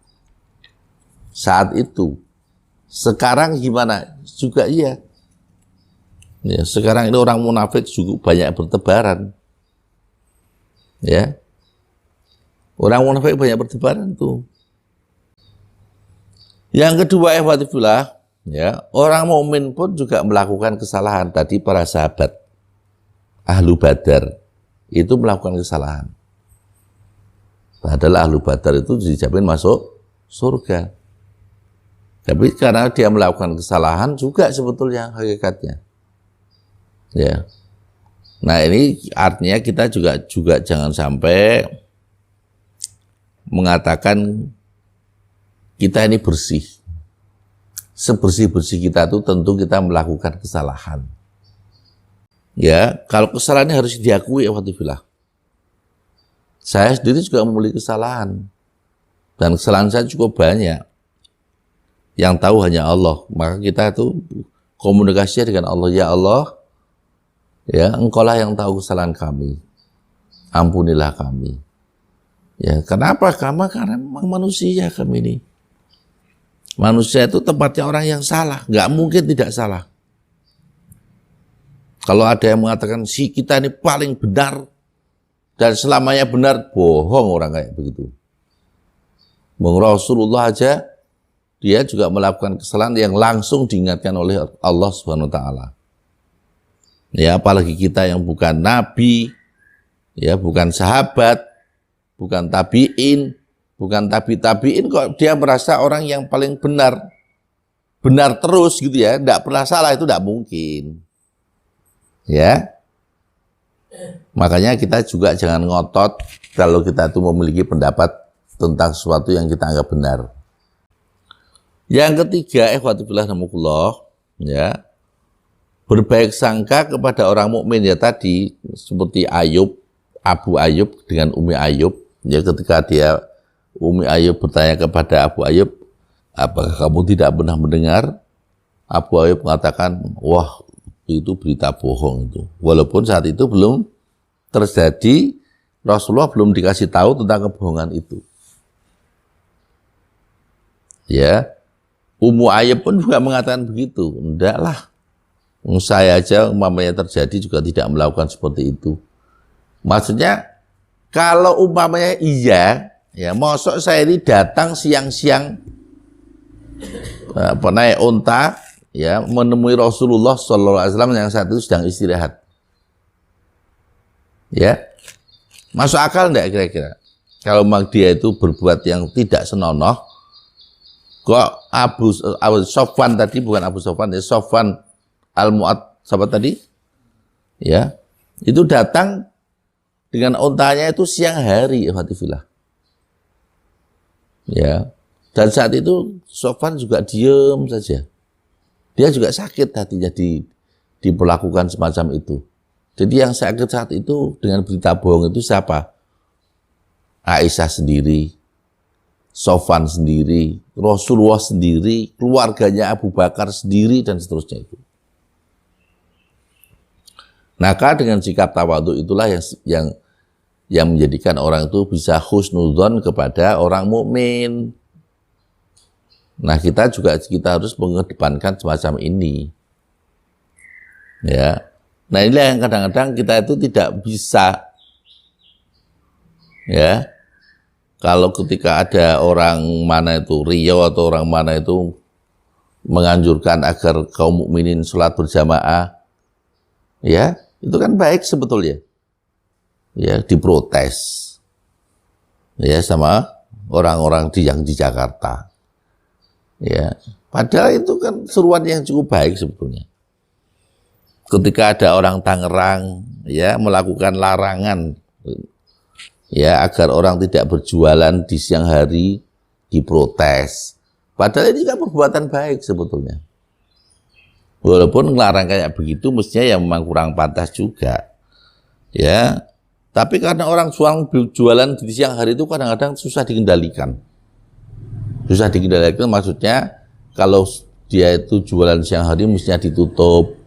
Saat itu, sekarang gimana? Juga iya. Ya, sekarang ini orang munafik juga banyak bertebaran. Ya, orang munafik banyak bertebaran tuh. Yang kedua, ikhwatifillah, ya, orang mukmin pun juga melakukan kesalahan. Tadi para sahabat Ahlu Badar itu melakukan kesalahan. Padahal Ahlu Badar itu dijamin masuk surga. Tapi karena dia melakukan kesalahan juga sebetulnya hakikatnya. Ya. Nah, ini artinya kita juga jangan sampai mengatakan kita ini bersih. Sebersih-bersih kita itu tentu kita melakukan kesalahan. Ya, kalau kesalahannya harus diakui, ikhwatifillah. Saya sendiri juga memiliki kesalahan. Dan kesalahan saya cukup banyak. Yang tahu hanya Allah. Maka kita itu komunikasinya dengan Allah. Ya Allah, ya, Engkaulah yang tahu kesalahan kami. Ampunilah kami. Ya, kenapa? Karena memang manusia kami ini. Manusia itu tempatnya orang yang salah. Nggak mungkin tidak salah. Kalau ada yang mengatakan si kita ini paling benar dan selamanya benar, bohong orang kayak begitu. Rasulullah aja dia juga melakukan kesalahan yang langsung diingatkan oleh Allah Subhanahu wa taala. Ya, apalagi kita yang bukan nabi, ya, bukan sahabat, bukan tabi'in, bukan tabi'in kok dia merasa orang yang paling benar. Benar terus gitu ya, enggak pernah salah, itu enggak mungkin. Ya. Makanya kita juga jangan ngotot kalau kita itu memiliki pendapat tentang sesuatu yang kita anggap benar. Yang ketiga, ikhwatifillah rahimakumullah, ya, berbaik sangka kepada orang mukmin ya tadi, seperti Abu Ayyub dengan Umi Ayyub, ya, ketika Umi Ayyub bertanya kepada Abu Ayyub, apakah kamu tidak pernah mendengar? Abu Ayyub mengatakan, wah, itu berita bohong itu. Walaupun saat itu belum terjadi, Rasulullah belum dikasih tahu tentang kebohongan itu. Ya, Ummu Ayyub pun juga mengatakan begitu. Enggak lah, saya aja umpamanya terjadi juga tidak melakukan seperti itu. Maksudnya, kalau umpamanya iya, ya, mosok saya ini datang siang-siang naik unta, ya, menemui Rasulullah SAW yang saat itu sedang istirahat. Ya, masuk akal enggak kira-kira? Kalau memang dia itu berbuat yang tidak senonoh, kok Abu Sofwan tadi, bukan Abu Sofwan, ya, Sofwan Al-Mu'ad, sahabat tadi, ya, itu datang dengan untanya itu siang hari, ikhwatifillah. Ya, dan saat itu Sofwan juga diam saja. Dia juga sakit hatinya diperlakukan semacam itu. Jadi yang sakit saat itu dengan berita bohong itu siapa? Aisyah sendiri, Sofwan sendiri, Rasulullah sendiri, keluarganya Abu Bakar sendiri, dan seterusnya itu. Maka dengan sikap tawadhu itulah yang menjadikan orang itu bisa husnudzon kepada orang mukmin. Nah, kita harus mengedepankan semacam ini. Ya. Nah, inilah yang kadang-kadang kita itu tidak bisa, ya. Kalau ketika ada orang mana itu Riau atau orang mana itu menganjurkan agar kaum mukminin sholat berjamaah, ya, itu kan baik sebetulnya. Ya, diprotes. Ya, sama orang-orang yang di Jakarta. Ya, padahal itu kan seruan yang cukup baik sebetulnya. Ketika ada orang Tangerang, ya, melakukan larangan, ya, agar orang tidak berjualan di siang hari, diprotes. Padahal ini kan perbuatan baik sebetulnya. Walaupun ngelarang kayak begitu, mestinya yang memang kurang pantas juga, ya. Tapi karena orang jualan di siang hari itu kadang-kadang susah dikendalikan. Susah dikendalikan maksudnya kalau dia itu jualan siang hari mestinya ditutup,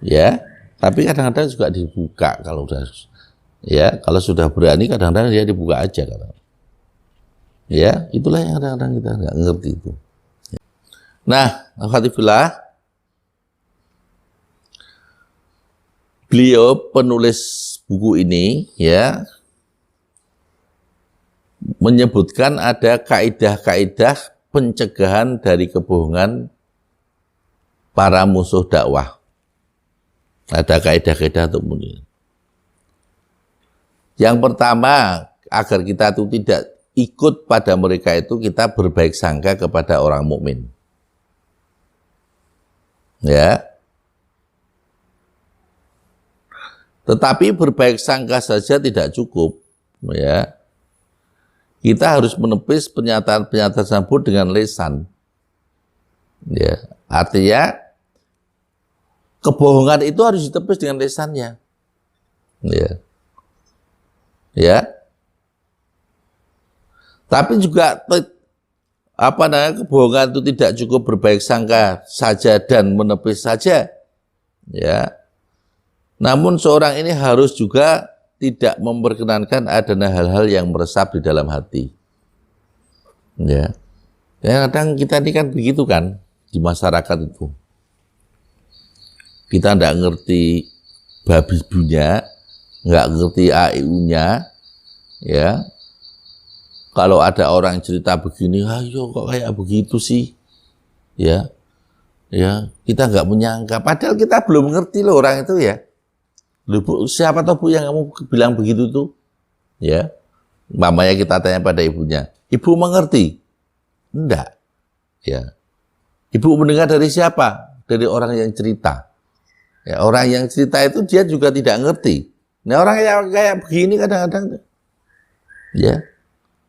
ya. Tapi kadang-kadang juga dibuka kalau sudah berani kadang-kadang dia dibuka aja kalau. Ya, itulah yang kadang-kadang kita nggak ngerti itu. Nah, alhamdulillah, beliau penulis buku ini, ya, menyebutkan ada kaidah-kaidah pencegahan dari kebohongan para musuh dakwah. Ada kaidah-kaidah untuk menilai. Yang pertama, agar kita itu tidak ikut pada mereka itu, kita berbaik sangka kepada orang mukmin. Ya. Tetapi berbaik sangka saja tidak cukup, ya. Kita harus menepis pernyataan-pernyataan tersebut dengan lisan. Ya, artinya kebohongan itu harus ditepis dengan lisannya. Ya. Ya. Tapi juga kebohongan itu tidak cukup berbaik sangka saja dan menepis saja. Ya. Namun seorang ini harus juga tidak memperkenankan adanya hal-hal yang meresap di dalam hati. Ya. Kadang kita ini kan begitu kan di masyarakat itu. Kita tidak ngerti babibunya, nggak ngerti AIU-nya, ya. Kalau ada orang cerita begini, ayo kok kayak begitu sih, ya, ya, kita nggak menyangka. Padahal kita belum ngerti loh orang itu, ya. Loh, Bu, siapa tahu Bu yang kamu bilang begitu tuh, ya. Mamanya kita tanya pada ibunya, ibu mengerti? Enggak, ya. Ibu mendengar dari siapa? Dari orang yang cerita. Ya, orang yang cerita itu dia juga tidak ngerti. Nah, orang yang kayak begini kadang-kadang, ya,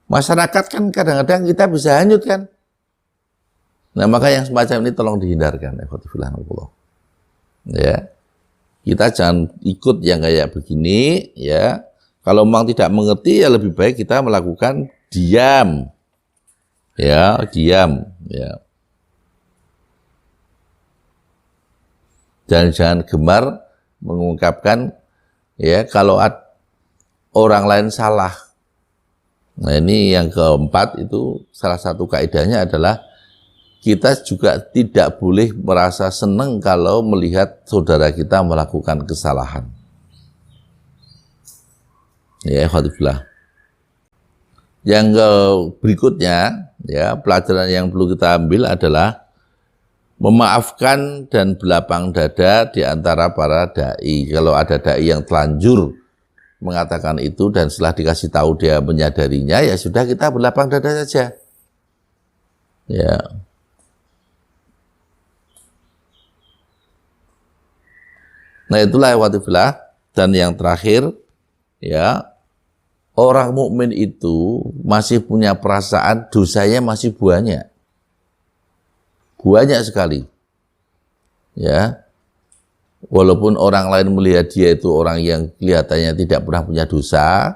masyarakat kan kadang-kadang kita bisa hanyut kan. Nah, maka yang semacam ini tolong dihindarkan. Ya, kita jangan ikut yang kayak begini, ya. Kalau memang tidak mengerti, ya lebih baik kita melakukan diam, ya, diam, ya. Jangan gemar mengungkapkan, ya, kalau orang lain salah. Nah, ini yang keempat itu salah satu kaidahnya adalah kita juga tidak boleh merasa senang kalau melihat saudara kita melakukan kesalahan. Ya, alhamdulillah. Yang berikutnya, ya, pelajaran yang perlu kita ambil adalah memaafkan dan berlapang dada di antara para dai. Kalau ada dai yang telanjur mengatakan itu dan setelah dikasih tahu dia menyadarinya, ya sudah, kita berlapang dada saja. Ya. Nah, itulah watifillah. Dan yang terakhir, ya, orang mukmin itu masih punya perasaan dosanya masih banyak. Banyak sekali. Ya. Walaupun orang lain melihat dia itu orang yang kelihatannya tidak pernah punya dosa,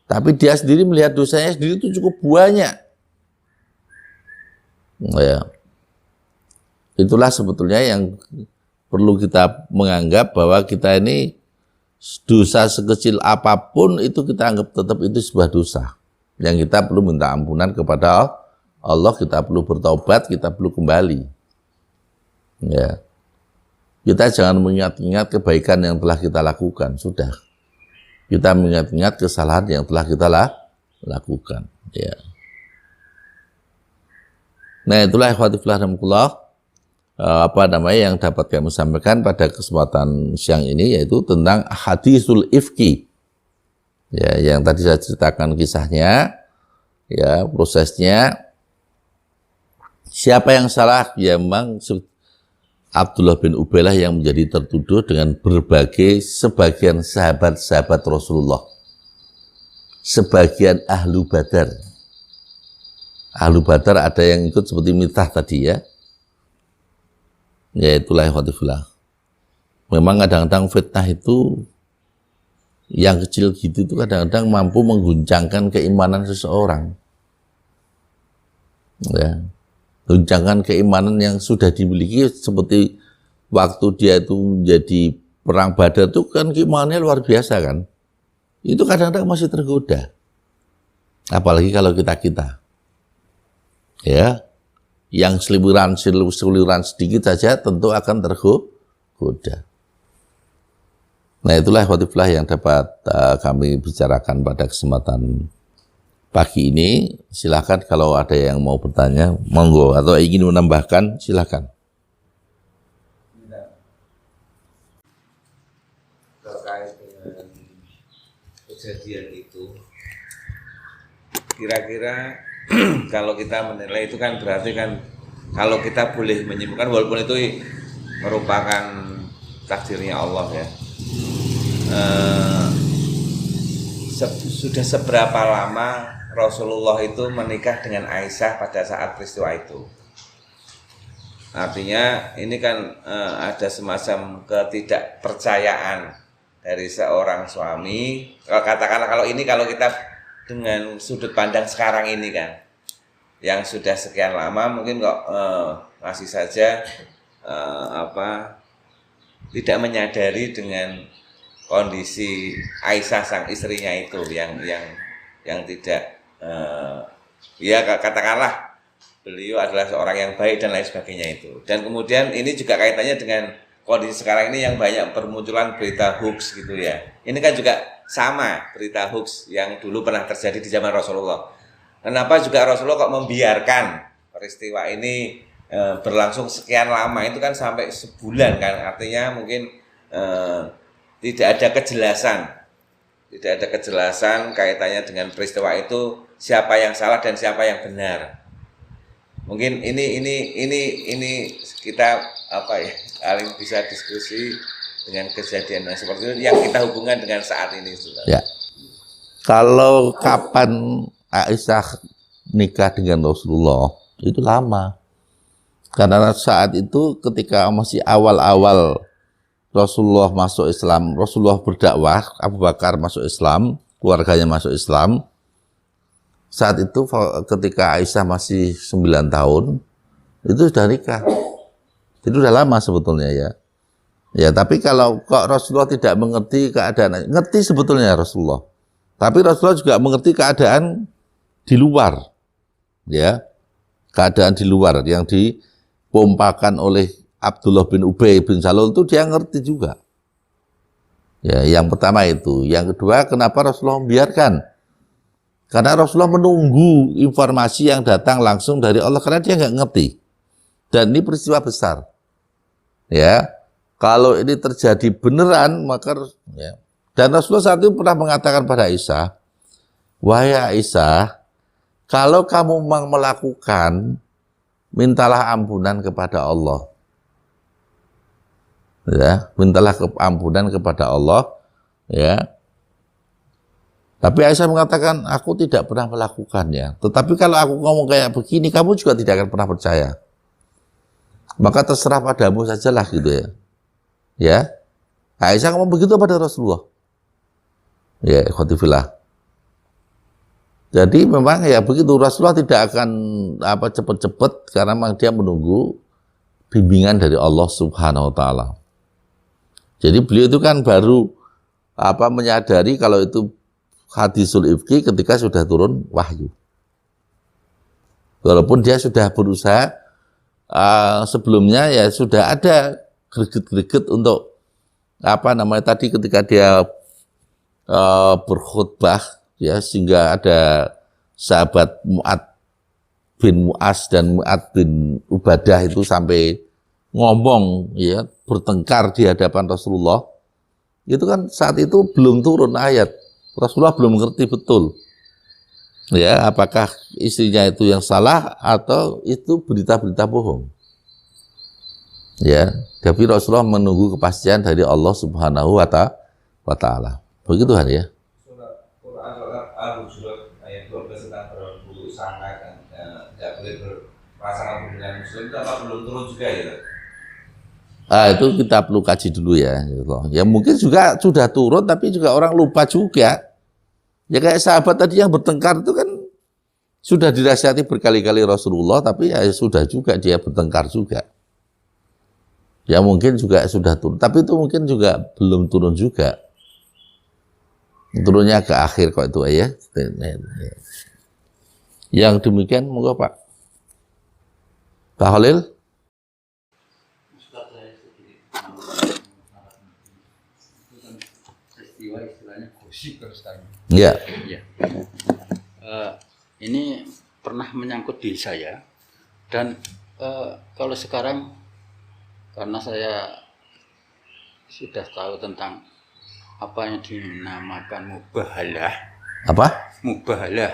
tapi dia sendiri melihat dosanya sendiri itu cukup banyak. Ya. Itulah sebetulnya yang perlu kita menganggap bahwa kita ini dosa sekecil apapun itu kita anggap tetap itu sebuah dosa yang kita perlu minta ampunan kepada Allah, kita perlu bertobat, kita perlu kembali. Ya. Kita jangan mengingat-ingat kebaikan yang telah kita lakukan, sudah. Kita mengingat-ingat kesalahan yang telah kita lakukan. Ya. Nah, itulah ikhwatifillah rahmatullah, yang dapat kami sampaikan pada kesempatan siang ini, yaitu tentang hadisul ifki. Ya, yang tadi saya ceritakan kisahnya, ya, prosesnya. Siapa yang salah? Ya, memang Abdullah bin Ubay lah yang menjadi tertuduh dengan berbagai sebagian sahabat-sahabat Rasulullah. Sebagian ahlu Badar. Ahlu Badar ada yang ikut seperti Mitah tadi ya. Ya itulah ikhwatifillah. Memang kadang-kadang fitnah itu yang kecil gitu itu kadang-kadang mampu mengguncangkan keimanan seseorang. Ya. Guncangan keimanan yang sudah dimiliki, seperti waktu dia itu menjadi perang Badar itu kan keimanannya luar biasa kan. Itu kadang-kadang masih tergoda. Apalagi kalau kita. Ya, yang seliburan sedikit saja tentu akan tergoda. Nah itulah ikhwatifillah yang dapat kami bicarakan pada kesempatan pagi ini. Silakan kalau ada yang mau bertanya, monggo, atau ingin menambahkan, silakan. Terkait dengan kejadian itu, kira-kira kalau kita menilai itu kan berarti kan, kalau kita boleh menyimpulkan, walaupun itu merupakan takdirnya Allah ya, sudah seberapa lama Rasulullah itu menikah dengan Aisyah pada saat peristiwa itu. Artinya ini kan ada semacam ketidakpercayaan dari seorang suami. Katakanlah kalau kita dengan sudut pandang sekarang ini kan, yang sudah sekian lama mungkin kok masih saja tidak menyadari dengan kondisi Aisyah sang istrinya itu yang tidak ya katakanlah beliau adalah seorang yang baik dan lain sebagainya itu. Dan kemudian ini juga kaitannya dengan kondisi sekarang ini yang banyak bermunculan berita hoax gitu ya. Ini kan juga sama berita hoax yang dulu pernah terjadi di zaman Rasulullah. Kenapa juga Rasulullah kok membiarkan peristiwa ini berlangsung sekian lama, itu kan sampai sebulan kan, artinya mungkin tidak ada kejelasan kaitannya dengan peristiwa itu, siapa yang salah dan siapa yang benar. Mungkin ini kita paling bisa diskusi dengan kejadian yang seperti itu yang kita hubungkan dengan saat ini, Saudara. Ya. Kalau kapan Aisyah nikah dengan Rasulullah itu lama. Karena saat itu ketika masih awal-awal Rasulullah masuk Islam, Rasulullah berdakwah, Abu Bakar masuk Islam, keluarganya masuk Islam. Saat itu ketika Aisyah masih 9 tahun, itu sudah nikah. Itu sudah lama sebetulnya ya. Ya, tapi kalau kok Rasulullah tidak mengerti keadaan, ngerti sebetulnya Rasulullah. Tapi Rasulullah juga mengerti keadaan di luar. Ya. Keadaan di luar yang dipompakan oleh Abdullah bin Ubay bin Salul itu dia ngerti juga. Ya, yang pertama itu. Yang kedua, kenapa Rasulullah membiarkan? Karena Rasulullah menunggu informasi yang datang langsung dari Allah, karena dia nggak ngerti. Dan ini peristiwa besar. Ya, kalau ini terjadi beneran, maka ya. Dan Rasulullah saat itu pernah mengatakan pada Aisyah, wahai Aisyah, kalau kamu memang melakukan, mintalah ampunan kepada Allah. Ya, mintalah ampunan kepada Allah. Ya. Tapi Aisyah mengatakan, aku tidak pernah melakukannya. Tetapi kalau aku ngomong kayak begini, kamu juga tidak akan pernah percaya. Maka terserah padamu sajalah gitu ya. Ya. Aisyah ngomong begitu pada Rasulullah. Ya, ikhwatifillah. Jadi memang ya begitu, Rasulullah tidak akan cepat-cepat karena memang dia menunggu bimbingan dari Allah Subhanahu wa taala. Jadi beliau itu kan baru menyadari kalau itu hadisul ifki ketika sudah turun wahyu. Walaupun dia sudah berusaha sebelumnya ya sudah ada greget-greget untuk apa namanya tadi ketika dia berkhutbah ya, sehingga ada sahabat Mu'ad bin Mu'az dan Mu'ad bin Ubadah itu sampai ngomong ya, bertengkar di hadapan Rasulullah. Itu kan saat itu belum turun ayat. Rasulullah belum ngerti betul ya apakah istrinya itu yang salah atau itu berita-berita bohong. Ya, tapi Rasulullah menunggu kepastian dari Allah Subhanahu wa Ta'ala. Begitu kan ya? Surat Al-Hujurat ayat 12 tentang berusaha dan tidak boleh berpasangan dengan muslim itu apa belum turun juga ya? Itu kita perlu kaji dulu ya. Ya mungkin juga sudah turun tapi juga orang lupa juga. Ya kayak sahabat tadi yang bertengkar itu kan sudah dirahasiati berkali-kali Rasulullah, tapi ya sudah juga dia bertengkar juga. Ya mungkin juga sudah turun, tapi itu mungkin juga belum turun juga. Turunnya ke akhir kok itu ya. Yang demikian monggo Pak. Pak Khalil. Istilahnya gosip terus. Ya. Ya. Ini pernah menyangkut diri saya dan kalau sekarang karena saya sudah tahu tentang apa yang dinamakan mubahalah. Apa? Mubahalah.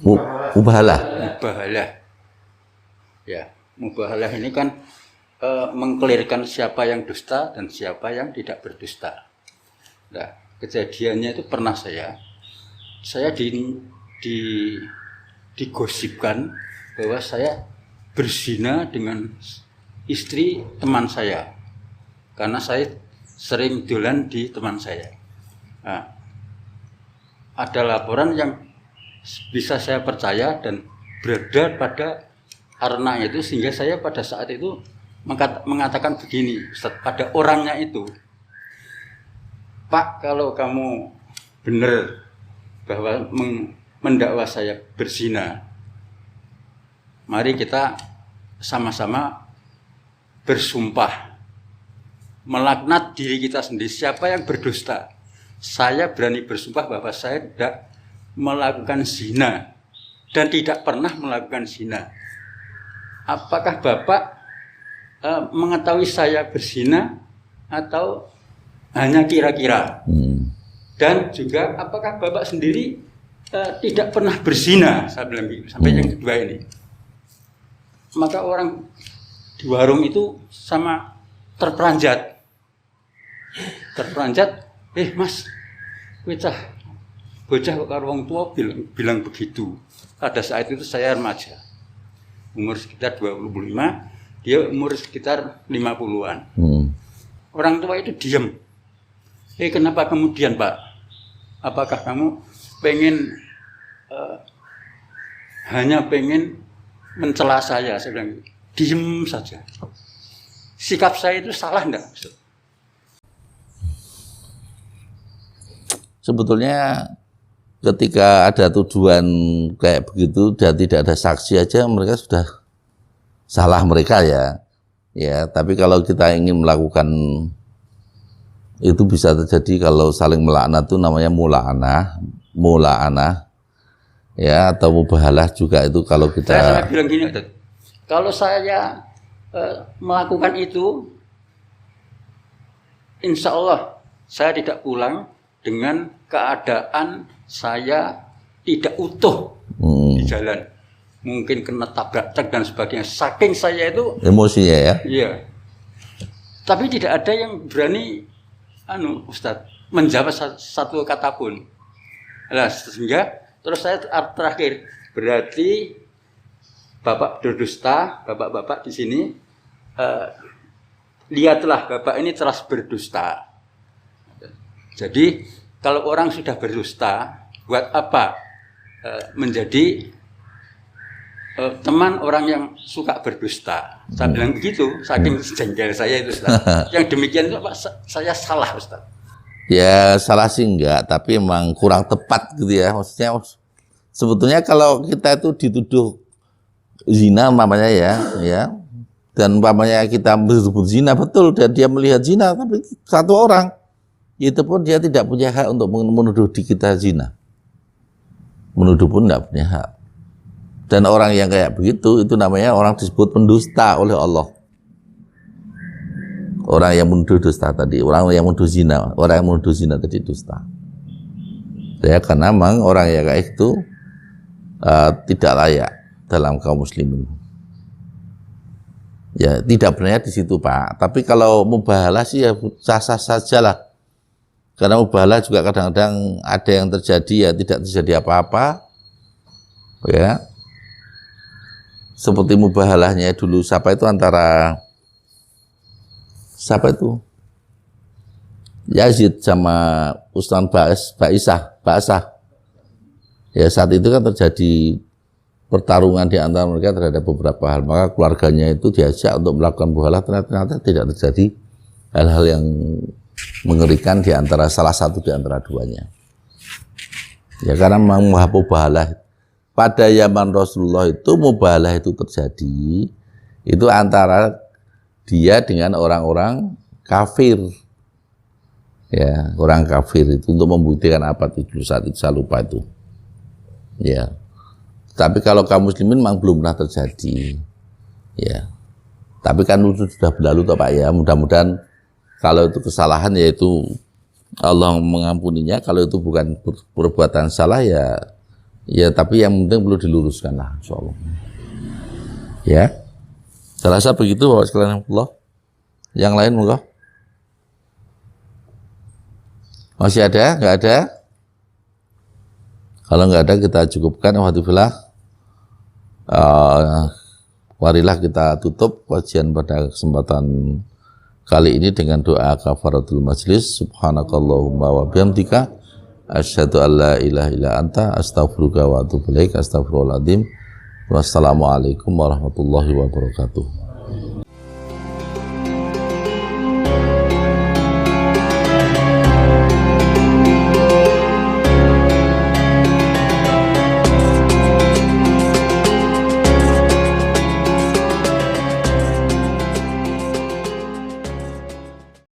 Mubahalah. Mubahalah. Ya, mubahalah ini kan mengkelirkan siapa yang dusta dan siapa yang tidak berdusta. Nah, kejadiannya itu pernah saya digosipkan bahwa saya berzina dengan istri teman saya karena saya sering dolan di teman saya. Nah, ada laporan yang bisa saya percaya dan beredar pada karena itu sehingga saya pada saat itu mengatakan begini Ustaz, pada orangnya itu, Pak, kalau kamu benar bahwa mendakwa saya berzina, mari kita sama-sama bersumpah melaknat diri kita sendiri. Siapa yang berdusta? Saya berani bersumpah bahwa saya tidak melakukan zina dan tidak pernah melakukan zina. Apakah Bapak mengetahui saya berzina atau hanya kira-kira? Dan juga apakah Bapak sendiri tidak pernah berzina? Saya bilang gitu, sampai yang kedua ini. Maka orang di warung itu sama terperanjat, Mas, bocah kok karo wong tua bilang begitu. Pada saat itu saya remaja, umur sekitar 25, dia umur sekitar 50-an. Orang tua itu diam. Kenapa kemudian Pak? Apakah kamu hanya pengen mencela saya? Saya bilang, diem saja. Sikap saya itu salah enggak? Sebetulnya ketika ada tuduhan kayak begitu dan tidak ada saksi aja mereka sudah salah mereka ya. Ya, tapi kalau kita ingin melakukan itu bisa terjadi kalau saling melaknat itu namanya mula'anah ya, atau mubahalah juga itu kalau kita. Saya bilang gini, kalau saya melakukan itu, insya Allah saya tidak pulang dengan keadaan saya tidak utuh di jalan, mungkin kena tabrak truk dan sebagainya. Saking saya itu emosinya ya. Iya. Tapi tidak ada yang berani Ustadz menjawab satu kata pun. Nah, sehingga terus saya terakhir berarti Bapak berdusta, bapak-bapak di sini lihatlah Bapak ini telah berdusta. Jadi kalau orang sudah berdusta, buat apa menjadi teman orang yang suka berdusta? Saya bilang begitu, saking jengkel saya itu Ustaz. Yang demikian itu Pak, saya salah Ustaz. Ya salah sih enggak, tapi emang kurang tepat gitu ya. Maksudnya sebetulnya kalau kita itu dituduh zina umpamanya ya. Dan umpamanya kita bersebut zina betul dan dia melihat zina, tapi satu orang itu pun dia tidak punya hak untuk menuduh di kita zina. Menuduh pun tidak punya hak. Dan orang yang kayak begitu itu namanya orang disebut pendusta oleh Allah. Orang yang menuduh dusta tadi, orang yang menuduh zina tadi dusta. Ya, karena memang orang yang kayak itu tidak layak dalam kaum muslimin. Ya, tidak benar di situ, Pak. Tapi kalau mubahalah sih ya sah-sah sajalah. Karena mubahalah juga kadang-kadang ada yang terjadi ya tidak terjadi apa-apa. Ya. Seperti mubahalahnya dulu siapa itu Yazid sama Ustaz Ba'isah. Ya saat itu kan terjadi pertarungan di antara mereka terhadap beberapa hal. Maka keluarganya itu diajak untuk melakukan mubahalah, ternyata tidak terjadi hal-hal yang mengerikan di antara salah satu di antara duanya. Ya karena memang mubahalah pada zaman Rasulullah itu mubahalah itu terjadi itu antara dia dengan orang-orang kafir. Ya, orang kafir itu untuk membuktikan apa itu saat itu saya lupa itu. Ya. Tapi kalau kaum muslimin memang belum pernah terjadi. Ya. Tapi kan itu sudah berlalu toh Pak ya. Mudah-mudahan kalau itu kesalahan yaitu Allah mengampuninya, kalau itu bukan perbuatan salah ya tapi yang penting perlu diluruskan lah insyaallah. Ya. Saya rasa begitu Bapak sekalian Allah. Yang lain monggo. Masih ada? Enggak ada? Kalau enggak ada kita cukupkan alhamdulillah. Marilah kita tutup kajian pada kesempatan kali ini dengan doa kafaratul majlis. Subhanakallahumma wa bihamdika asyhadu an la ilaha illa anta astaghfiruka wa atubu ilaik. Astagfirullahaladzim. Wassalamualaikum warahmatullahi wabarakatuh.